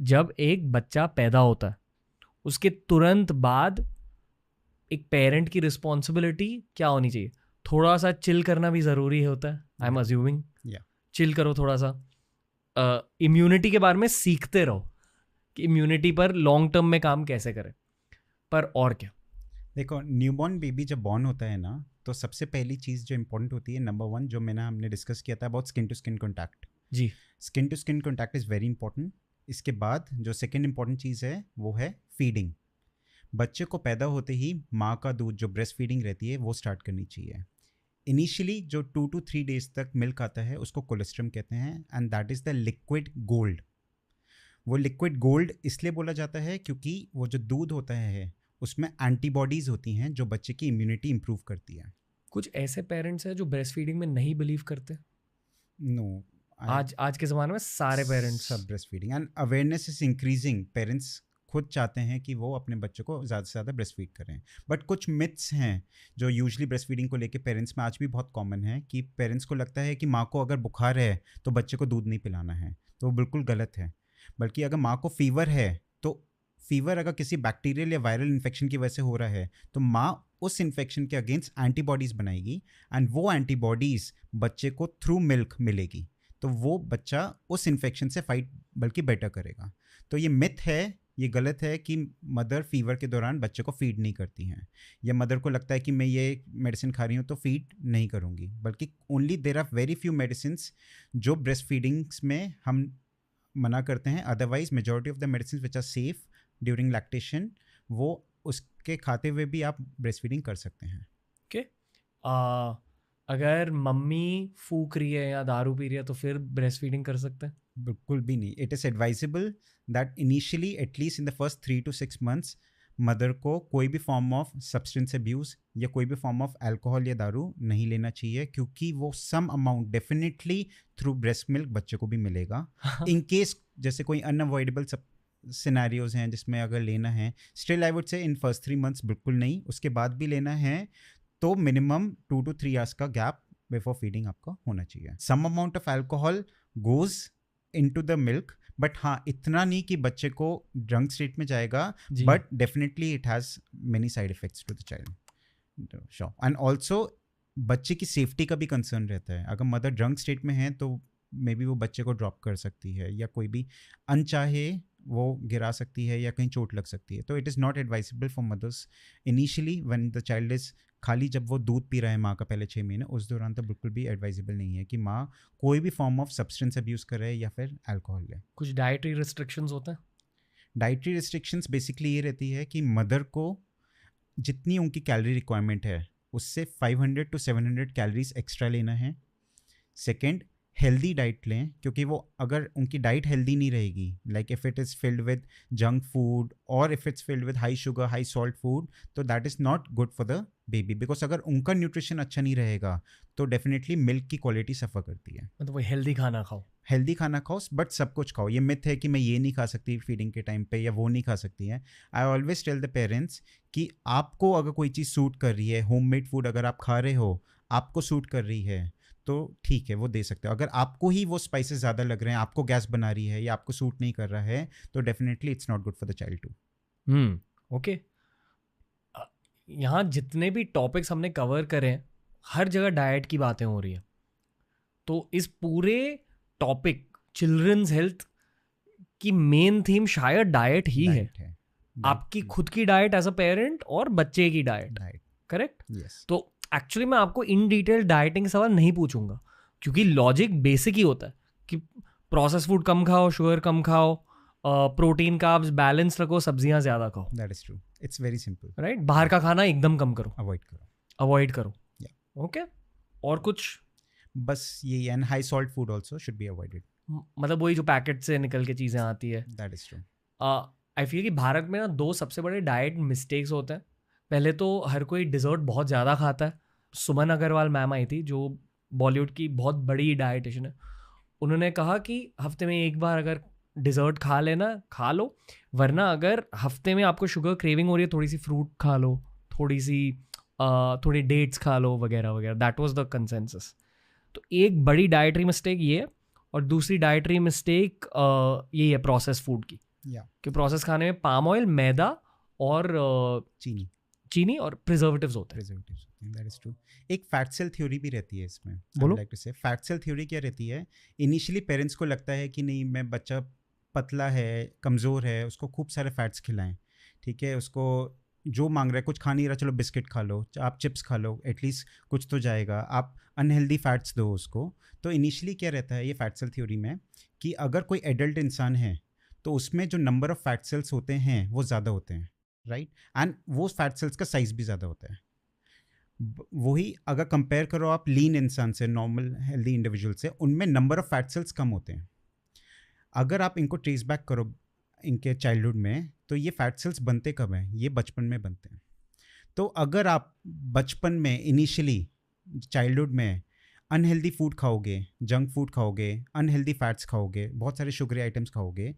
जब एक बच्चा पैदा होता है उसके तुरंत बाद एक पेरेंट की रिस्पॉन्सिबिलिटी क्या होनी चाहिए? थोड़ा सा चिल करना भी ज़रूरी होता है, आई एम अज्यूमिंग। चिल करो थोड़ा सा, इम्यूनिटी के बारे में सीखते रहो कि इम्यूनिटी पर लॉन्ग टर्म में काम कैसे करें। पर और क्या? देखो, न्यूबॉर्न बेबी जब बॉर्न होता है ना, तो सबसे पहली चीज़ जो इंपॉर्टेंट होती है, नंबर 1 जो हमने डिस्कस किया था about skin to skin contact. जी, skin to skin contact is very important. इसके बाद जो सेकेंड इंपॉर्टेंट चीज़ है वो है फीडिंग। बच्चे को पैदा होते ही माँ का दूध जो ब्रेस्ट फीडिंग रहती है वो स्टार्ट करनी चाहिए। इनिशियली जो 2 to 3 डेज तक मिल्क आता है उसको कोलेस्ट्रम कहते हैं, and that is the liquid gold. वो लिक्विड गोल्ड इसलिए बोला जाता है क्योंकि वो जो दूध होता है उसमें एंटीबॉडीज़ होती हैं जो बच्चे की इम्यूनिटी इंप्रूव करती है। कुछ ऐसे पेरेंट्स हैं जो ब्रेस्ट फीडिंग में नहीं बिलीव करते। नो, आज के ज़माने में सारे पेरेंट्स सब breast feeding and awareness is increasing. Parents खुद चाहते हैं कि वो अपने बच्चों को ज़्यादा से ज़्यादा ब्रेस्ट फीड करें, बट कुछ मिथ्स हैं जो यूजली ब्रेस्ट फीडिंग को लेके पेरेंट्स में आज भी बहुत कॉमन है कि पेरेंट्स को लगता है कि माँ को अगर बुखार है तो बच्चे को दूध नहीं पिलाना है, तो वो बिल्कुल गलत है। बल्कि अगर माँ को फीवर है तो फीवर अगर किसी बैक्टीरियल या वायरल इन्फेक्शन की वजह से हो रहा है तो माँ उस इन्फेक्शन के अगेंस्ट एंटीबॉडीज़ बनाएगी, एंड वो एंटीबॉडीज़ बच्चे को थ्रू मिल्क मिलेगी, तो वो बच्चा उस इन्फेक्शन से फाइट बल्कि बेटर करेगा। तो ये मिथ है, ये गलत है कि मदर फीवर के दौरान बच्चे को फीड नहीं करती हैं, या मदर को लगता है कि मैं ये मेडिसिन खा रही हूँ तो फीड नहीं करूँगी, बल्कि only there are very few medicines जो ब्रेस्ट फीडिंग्स में हम मना करते हैं। Otherwise majority of the medicine which are safe during lactation, वो उसके खाते हुए भी आप ब्रेस्ट फीडिंग कर सकते हैं। ओके। अगर मम्मी फूक रही है या दारू पी रही है तो फिर ब्रेस्ट फीडिंग कर सकते हैं? बिल्कुल भी नहीं। It is advisable that initially at least in the first 3 to 6 months mother को कोई भी फॉर्म ऑफ सब्सटेंस अब्यूज़ या कोई भी फॉर्म ऑफ अल्कोहल या दारू नहीं लेना चाहिए, क्योंकि वो some amount definitely through breast milk बच्चे को भी मिलेगा। इन केस जैसे कोई अनअवॉइडेबल सिनेरियोज हैं जिसमें अगर लेना है, still I would say in first 3 months बिल्कुल नहीं। उसके बाद भी लेना है तो मिनिमम 2 to 3 hours का गैप बिफोर फीडिंग आपका होना चाहिए। Some amount of alcohol goes into the milk, but हाँ इतना नहीं कि बच्चे को ड्रंक स्टेट में जाएगा, but definitely it has many side effects to the child. Sure. And also बच्चे की सेफ्टी का भी कंसर्न रहता है। अगर मदर ड्रंक स्टेट में है तो मे बी वो बच्चे को ड्रॉप कर सकती है, या कोई भी अनचाहे वो गिरा सकती है, या कहीं चोट लग सकती है। तो it is not advisable for mothers initially when the child is खाली जब वो दूध पी रहा है माँ का पहले 6 महीने, उस दौरान तो बिल्कुल भी एडवाइजेबल नहीं है कि माँ कोई भी फॉर्म ऑफ सब्सटेंस अब्यूज़ करे या फिर अल्कोहल ले। कुछ डाइटरी रिस्ट्रिक्शंस होते हैं? डाइटरी रिस्ट्रिक्शंस बेसिकली ये रहती है कि मदर को जितनी उनकी कैलोरी रिक्वायरमेंट है उससे 500 to 700 कैलोरीज एक्स्ट्रा लेना है। सेकेंड, हेल्दी डाइट लें, क्योंकि वो अगर उनकी डाइट हेल्दी नहीं रहेगी, like if it is filled with junk food और if it's filled with high sugar high salt food, तो that is not good for the baby, because अगर उनका न्यूट्रिशन अच्छा नहीं रहेगा तो डेफिनेटली मिल्क की क्वालिटी सफ़र करती है। मतलब वो हेल्दी खाना खाओ, हेल्दी खाना खाओ, बट सब कुछ खाओ। ये मिथ है कि मैं ये नहीं खा सकती फीडिंग के टाइम पे, या वो नहीं खा सकती है। I always tell the parents कि आपको अगर कोई चीज़ सूट कर रही है, होममेड फूड अगर आप खा रहे हो, आपको सूट कर रही है तो ठीक है, वो दे सकते हो। अगर आपको ही वो स्पाइसेस ज़्यादा लग रहे हैं, आपको गैस बना रही है, या आपको सूट नहीं कर रहा है, तो definitely it's not good for the child too. Okay. यहाँ जितने भी टॉपिक्स हमने कवर करे हैं हर जगह डाइट की बातें हो रही है, तो इस पूरे टॉपिक चिल्ड्रंस हेल्थ की मेन थीम शायद डाइट ही है। आपकी खुद की डाइट एज अ पेरेंट और बच्चे की डाइट, करेक्ट? तो एक्चुअली मैं आपको इन डिटेल डाइटिंग सवाल नहीं पूछूंगा, क्योंकि लॉजिक बेसिक ही होता है कि प्रोसेस फूड कम खाओ, शुगर कम खाओ, प्रोटीन कार्ब्स बैलेंस रखो, सब्जियां ज़्यादा खाओ। That is true, it's very simple, right? बाहर का खाना एकदम कम करो, अवॉइड करो। ओके। और कुछ? बस ये, and high salt food also should be avoided. मतलब वही जो पैकेट से निकल के चीज़ें आती है। That is true. I feel कि भारत में ना 2 सबसे बड़े डाइट मिस्टेक्स होते हैं। पहले तो हर कोई डिज़र्ट बहुत ज़्यादा खाता है। सुमन अग्रवाल मैम आई थी जो बॉलीवुड की बहुत बड़ी डाइटिशियन है, उन्होंने कहा कि हफ्ते में एक बार अगर डिज़र्ट खा लेना खा लो, वरना अगर हफ्ते में आपको शुगर क्रेविंग हो रही है थोड़ी सी फ्रूट खा लो, थोड़ी डेट्स खा लो वगैरह वगैरह। That was the consensus. तो एक बड़ी डाइटरी मिस्टेक ये है, और दूसरी डाइटरी मिस्टेक यही है प्रोसेस फूड की। या कि प्रोसेस खाने में पाम ऑयल, मैदा और चीनी और प्रिजर्वेटिव्स होते हैं। That is true. एक फैट सेल थ्योरी भी रहती है इसमें। बोलो। लाइक टू से फैट सेल थ्योरी क्या रहती है, इनिशियली पेरेंट्स को लगता है कि नहीं, मैं बच्चा पतला है, कमज़ोर है, उसको खूब सारे फैट्स खिलाएं, ठीक है, उसको जो मांग रहा है, कुछ खा नहीं रहा, चलो बिस्किट खा लो, आप चिप्स खा लो, एटलीस्ट कुछ तो जाएगा, आप अनहेल्दी फैट्स दो उसको। तो इनिशियली क्या रहता है ये फैट सेल थ्योरी में, कि अगर कोई एडल्ट इंसान है तो उसमें जो नंबर ऑफ फैट सेल्स होते हैं वो ज़्यादा होते हैं, राइट, एंड वो फैट सेल्स का साइज़ भी ज़्यादा होता है। वही अगर कंपेयर करो आप लीन इंसान से, नॉर्मल हेल्दी इंडिविजुअल से, उनमें नंबर ऑफ फैट सेल्स कम होते हैं। अगर आप इनको ट्रेस बैक करो इनके चाइल्डहुड में, तो ये फैट सेल्स बनते कब हैं, ये बचपन में बनते हैं। तो अगर आप बचपन में इनिशियली चाइल्डहुड में अनहेल्दी फूड खाओगे, जंक फूड खाओगे, अनहेल्दी फैट्स खाओगे, बहुत सारे शुगरी आइटम्स खाओगे,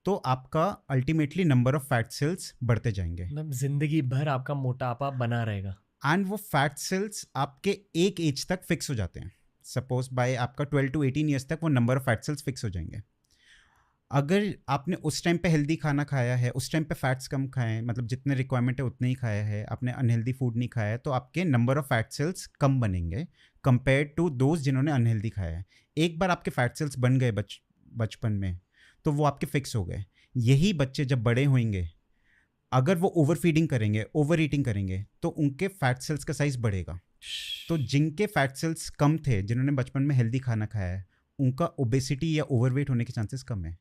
तो आपका ultimately number of fat cells बढ़ते जाएंगे, मतलब जिंदगी भर आपका मोटापा बना रहेगा। एंड वो फैट सेल्स आपके एक एज तक फिक्स हो जाते हैं। सपोज बाय आपका 12 to 18 ईयर्स तक वो number of fat cells fix हो जाएंगे। अगर आपने उस टाइम पे हेल्दी खाना खाया है, उस टाइम पे फैट्स कम खाए, मतलब जितने रिक्वायरमेंट है उतने ही खाया है, आपने अनहेल्दी फूड नहीं खाया है, तो आपके नंबर ऑफ फैट सेल्स कम बनेंगे कंपेयर टू दोज जिन्होंने अनहेल्दी खाया है। एक बार आपके फैट सेल्स बन गए बचपन में, तो वो आपके फिक्स हो गए। यही बच्चे जब बड़े होंगे, अगर वो ओवर फीडिंग करेंगे, ओवर ईटिंग करेंगे, तो उनके फैट सेल्स का साइज बढ़ेगा। तो जिनके फैट सेल्स कम थे, जिन्होंने बचपन में हेल्दी खाना खाया है, उनका ओबेसिटी या ओवरवेट होने के चांसेस कम है,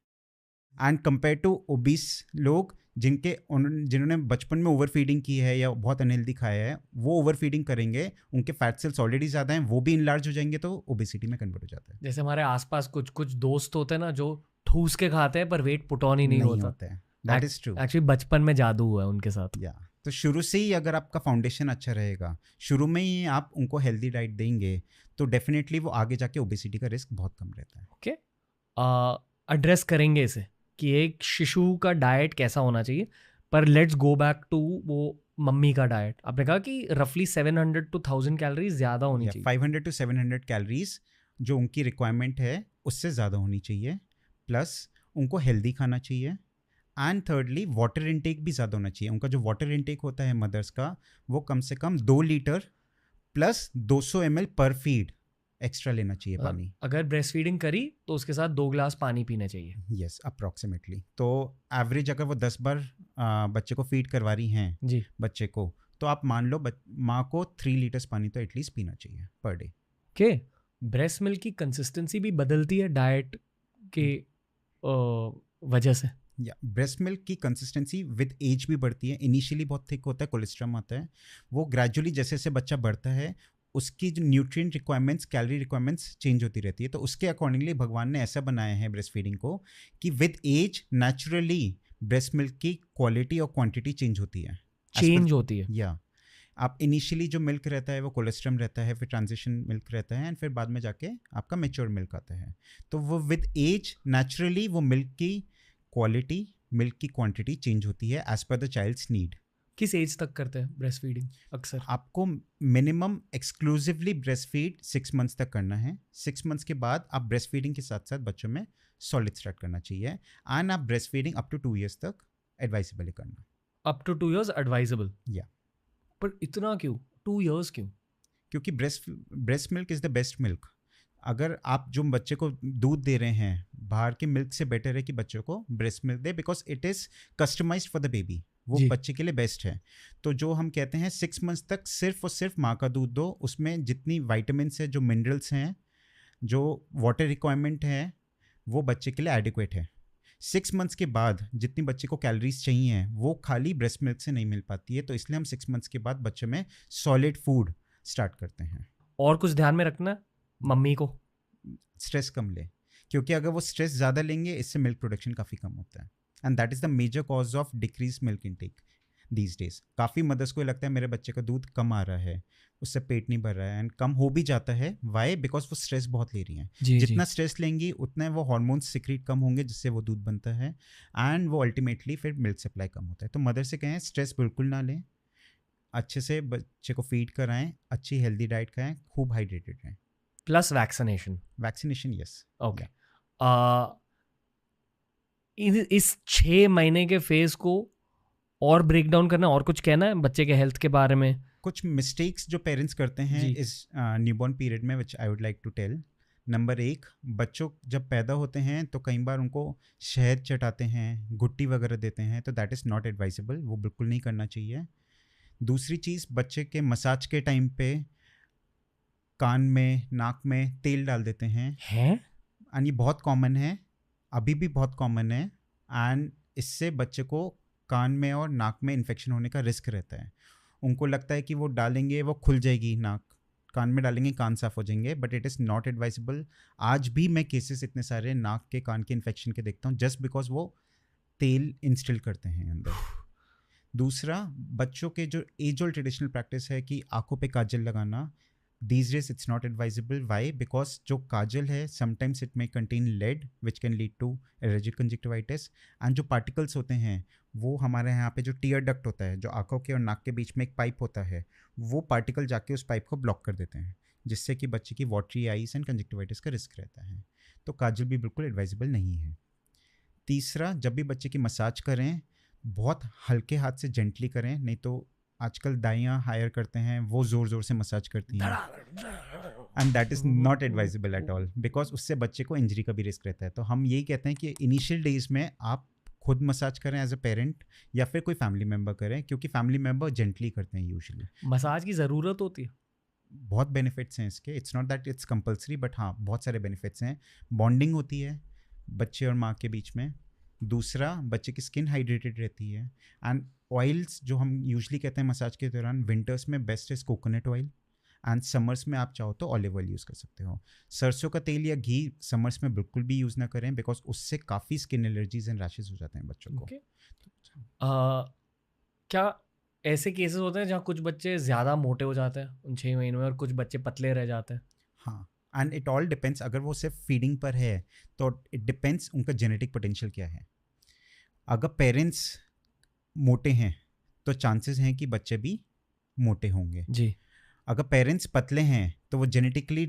एंड कंपेयर टू ओबीस लोग जिन्होंने बचपन में ओवर फीडिंग की है या बहुत अनहेल्दी खाया है, वो ओवर फीडिंग करेंगे, उनके फैट सेल्स ऑलरेडी ज़्यादा हैं, वो भी इनलार्ज हो जाएंगे, तो ओबेसिटी में कन्वर्ट हो जाता है। जैसे हमारे आसपास कुछ कुछ दोस्त होते हैं ना, जो ठूस के खाते हैं पर वेट पुट ऑन ही नहीं होता है। That is true. एक्चुअली बचपन में जादू हुआ है उनके साथ। या तो शुरू से ही अगर आपका फाउंडेशन अच्छा रहेगा, शुरू में ही आप उनको हेल्दी डाइट देंगे, तो डेफिनेटली वो आगे जाके ओबेसिटी का रिस्क बहुत कम रहता है। ओके, एड्रेस करेंगे इसे कि एक शिशु का डाइट कैसा होना चाहिए, पर लेट्स गो बैक टू वो मम्मी का डाइट। आपने कहा कि रफली 700 to 1000 कैलोरीज ज़्यादा होनी चाहिए। 500 to 700 कैलोरीज जो उनकी रिक्वायरमेंट है उससे ज़्यादा होनी चाहिए, प्लस उनको हेल्दी खाना चाहिए, एंड थर्डली वाटर इनटेक भी ज़्यादा होना चाहिए। उनका जो वाटर इनटेक होता है मदर्स का, वो कम से कम 2 लीटर प्लस 200 ml पर फीड एक्स्ट्रा लेना चाहिए पानी। अगर ब्रेस्ट फीडिंग करी तो उसके साथ 2 ग्लास पानी पीना चाहिए। Yes, approximately. तो एवरेज अगर वो 10 बार बच्चे को फीड करवा रही हैं जी, बच्चे को, तो आप मान लो माँ को 3 लीटर्स पानी तो एटलीस्ट पीना चाहिए per day. Okay, breast milk की कंसिस्टेंसी भी बदलती है डाइट के वजह से। या ब्रेस्ट मिल्क की कंसिस्टेंसी विद एज भी बढ़ती है। इनिशियली बहुत थिक होता है, कोलेस्ट्रॉल आता है, वो ग्रेजुअली जैसे जैसे बच्चा बढ़ता है उसकी जो nutrient requirements, calorie requirements change होती रहती है। तो उसके अकॉर्डिंगली भगवान ने ऐसा बनाया है ब्रेस्ट फीडिंग को कि with age naturally breast milk की क्वालिटी और क्वांटिटी चेंज होती है, चेंज होती है। या आप इनिशियली जो मिल्क रहता है वो कोलेस्ट्रम रहता है, फिर ट्रांजिशन मिल्क रहता है, एंड फिर बाद में जाके आपका मेच्योर मिल्क आता है। तो वो विद एज नेचुरली वो मिल्क की क्वालिटी, मिल्क की क्वांटिटी चेंज होती है as per the child's need. किस एज तक करते हैं ब्रेस्ट फीडिंग अक्सर? आपको minimum exclusively breast feed 6 months तक करना है। 6 मंथ्स के बाद आप ब्रेस्ट फीडिंग के साथ साथ बच्चों में सॉलिड स्टार्ट करना चाहिए, एंड आप breast feeding up to 2 years तक एडवाइसेबल ही करना। Up to 2 years advisable. या पर इतना क्यों 2 years क्यों? क्योंकि breast milk is the best milk. अगर आप जो बच्चे को दूध दे रहे हैं, बाहर के मिल्क से बेटर है कि बच्चों को ब्रेस्ट मिल्क दे, because it is customised for the baby, वो जी। बच्चे के लिए बेस्ट है। तो जो हम कहते हैं 6 मंथ्स तक सिर्फ और सिर्फ माँ का दूध दो, उसमें जितनी वाइटामिन्स है, जो मिनरल्स हैं, जो वाटर रिक्वायरमेंट है, वो बच्चे के लिए एडिक्वेट है। 6 मंथ्स के बाद जितनी बच्चे को कैलोरीज चाहिए वो खाली ब्रेस्ट मिल्क से नहीं मिल पाती है, तो इसलिए हम 6 मंथ्स के बाद बच्चे में सॉलिड फूड स्टार्ट करते हैं। और कुछ ध्यान में रखना है मम्मी को? स्ट्रेस कम ले, क्योंकि अगर वो स्ट्रेस ज़्यादा लेंगे इससे मिल्क प्रोडक्शन काफ़ी कम होता है, and that is the major cause of decrease milk intake these days. काफ़ी मदर्स को लगता है मेरे बच्चे का दूध कम आ रहा है, उससे पेट नहीं भर रहा है, एंड कम हो भी जाता है। वाई? बिकॉज वो स्ट्रेस बहुत ले रही हैं। जितना स्ट्रेस लेंगी उतना वो हार्मोन्स सिक्रीट कम होंगे, जिससे वो दूध बनता है, एंड वो अल्टीमेटली फिर मिल्क सप्लाई कम होता है। तो मदर से कहें स्ट्रेस बिल्कुल ना लें, अच्छे से बच्चे को फीड कराएं, अच्छी हेल्दी डाइट खाएं, खूब हाइड्रेटेड रहें, plus vaccination. Vaccination. Yes. Okay, इस 6 महीने के फेज को और ब्रेक डाउन करना, और कुछ कहना है बच्चे के हेल्थ के बारे में? कुछ मिस्टेक्स जो पेरेंट्स करते हैं जी। इस न्यूबॉर्न पीरियड में which I would like to tell. Number 1, बच्चों जब पैदा होते हैं तो कई बार उनको शहद चटाते हैं, गुट्टी वगैरह देते हैं, तो दैट इज़ नॉट एडवाइजेबल, वो बिल्कुल नहीं करना चाहिए। दूसरी चीज़, बच्चे के मसाज के टाइम पे कान में, नाक में तेल डाल देते हैं, एंड ये बहुत कॉमन है, अभी भी बहुत कॉमन है, एंड इससे बच्चे को कान में और नाक में इन्फेक्शन होने का रिस्क रहता है। उनको लगता है कि वो डालेंगे वो खुल जाएगी नाक, कान में डालेंगे कान साफ हो जाएंगे, but it is not advisable. आज भी मैं केसेस इतने सारे नाक के कान के इन्फेक्शन के देखता हूँ जस्ट बिकॉज वो तेल इंस्टिल करते हैं अंदर। दूसरा, बच्चों के जो एज ओल्ड ट्रेडिशनल प्रैक्टिस है कि आंखों पे काजल लगाना, these days it's not advisable. Why? Because जो काजल है sometimes it may contain lead which can lead to allergic conjunctivitis, and जो particles होते हैं वो हमारे यहाँ पे जो टीयर डक्ट होता है, जो आंखों के और नाक के बीच में एक पाइप होता है, वो पार्टिकल जाके उस पाइप को ब्लॉक कर देते हैं, जिससे कि बच्चे की वाटरी आइज एंड कंजक्टिवाइटिस का रिस्क रहता है। तो काजल भी बिल्कुल एडवाइजेबल नहीं है। तीसरा, जब भी बच्चे की मसाज करें बहुत हल्के हाथ से जेंटली करें, नहीं तो आजकल दाइयाँ हायर करते हैं, वो ज़ोर ज़ोर से मसाज करती हैं, and that is not advisable at all, because उससे बच्चे को इंजरी का भी रिस्क रहता है। तो हम यही कहते हैं कि इनिशियल डेज में आप खुद मसाज करें एज अ पेरेंट, या फिर कोई फैमिली मेम्बर करें, क्योंकि फैमिली मेम्बर जेंटली करते हैं यूजुअली। मसाज की ज़रूरत होती है? बहुत बेनिफिट्स हैं इसके, it's not that it's compulsory, but हाँ बहुत सारे बेनिफिट्स हैं। बॉन्डिंग होती है बच्चे और माँ के बीच में। दूसरा, बच्चे की स्किन हाइड्रेटेड रहती है, एंड ऑयल्स जो हम यूजुअली कहते हैं मसाज के दौरान, विंटर्स में best is coconut oil, and summers में आप चाहो तो ऑलिव ऑयल यूज़ कर सकते हो। सरसों का तेल या घी समर्स में बिल्कुल भी यूज़ ना करें, बिकॉज उससे काफ़ी स्किन एलर्जीज एंड रैशेज हो जाते हैं बच्चों को। क्या ऐसे केसेस होते हैं जहाँ कुछ बच्चे ज़्यादा मोटे हो जाते हैं उन 6 महीनों में और कुछ बच्चे पतले रह जाते हैं? हाँ, एंड इट ऑल डिपेंड्स। अगर वो सिर्फ फीडिंग पर है तो इट डिपेंड्स उनका जेनेटिक पोटेंशियल क्या है। अगर पेरेंट्स मोटे हैं तो चांसेस हैं कि बच्चे भी मोटे होंगे जी। अगर पेरेंट्स पतले हैं तो वो जेनेटिकली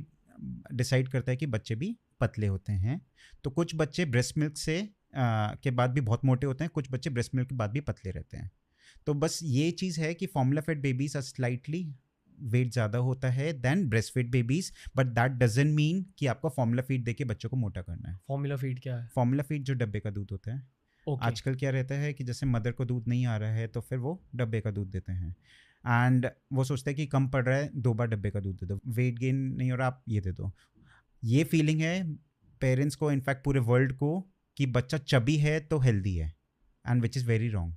डिसाइड करता है कि बच्चे भी पतले होते हैं। तो कुछ बच्चे ब्रेस्ट मिल्क से के बाद भी बहुत मोटे होते हैं, कुछ बच्चे ब्रेस्ट मिल्क के बाद भी पतले रहते हैं। तो बस ये चीज़ है कि formula fed babies are slightly weight ज़्यादा होता है than breast fed babies, but that doesn't mean कि आपको फॉर्मूला फीड देके बच्चों को मोटा करना है। फॉर्मूला फीड क्या है? फॉर्मूला फीड जो डब्बे का दूध होता है। आजकल क्या रहता है कि जैसे मदर को दूध नहीं आ रहा है तो फिर वो डब्बे का दूध देते हैं, एंड वो सोचते हैं कि कम पड़ रहा है 2 बार डब्बे का दूध दे दो, वेट गेन नहीं हो रहा आप ये दे दो। ये फीलिंग है पेरेंट्स को, इनफैक्ट पूरे वर्ल्ड को, कि बच्चा चबी है तो हेल्दी है, and which is very wrong.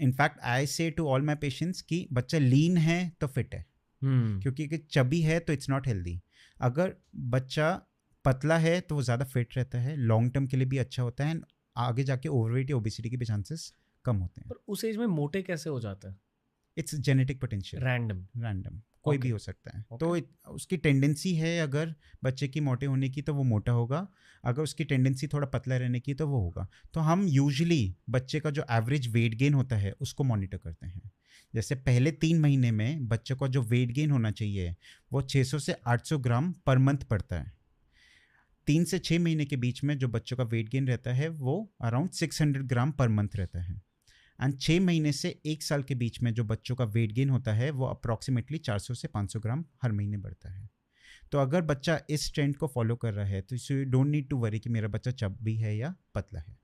In fact I से टू ऑल माई पेशेंट्स कि बच्चा लीन है तो फिट है, क्योंकि चबी है तो इट्स नॉट हेल्दी। अगर बच्चा पतला है तो वो ज़्यादा फिट रहता है, लॉन्ग टर्म के लिए भी अच्छा होता है, आगे जाके ओवरवेट या ओबेसिटी के भी चांसेस कम होते हैं। पर उस एज में मोटे कैसे हो जाते हैं? इट्स जेनेटिक पोटेंशियल, रैंडम कोई भी हो सकता है। तो उसकी टेंडेंसी है अगर बच्चे की मोटे होने की तो वो मोटा होगा, अगर उसकी टेंडेंसी थोड़ा पतला रहने की तो वो होगा। तो हम यूजुअली बच्चे का जो एवरेज वेट गेन होता है उसको मॉनिटर करते हैं। जैसे पहले 3 महीने में बच्चे को जो वेट गेन होना चाहिए वो 600 से 800 ग्राम पर मंथ पड़ता है। 3 से 6 महीने के बीच में जो बच्चों का वेट गेन रहता है वो अराउंड 600 ग्राम पर मंथ रहता है, एंड 6 महीने से 1 साल के बीच में जो बच्चों का वेट गेन होता है वो अप्रॉक्सीमेटली 400 से 500 ग्राम हर महीने बढ़ता है। तो अगर बच्चा इस ट्रेंड को फॉलो कर रहा है तो you don't need to worry कि मेरा बच्चा चबी है या पतला है।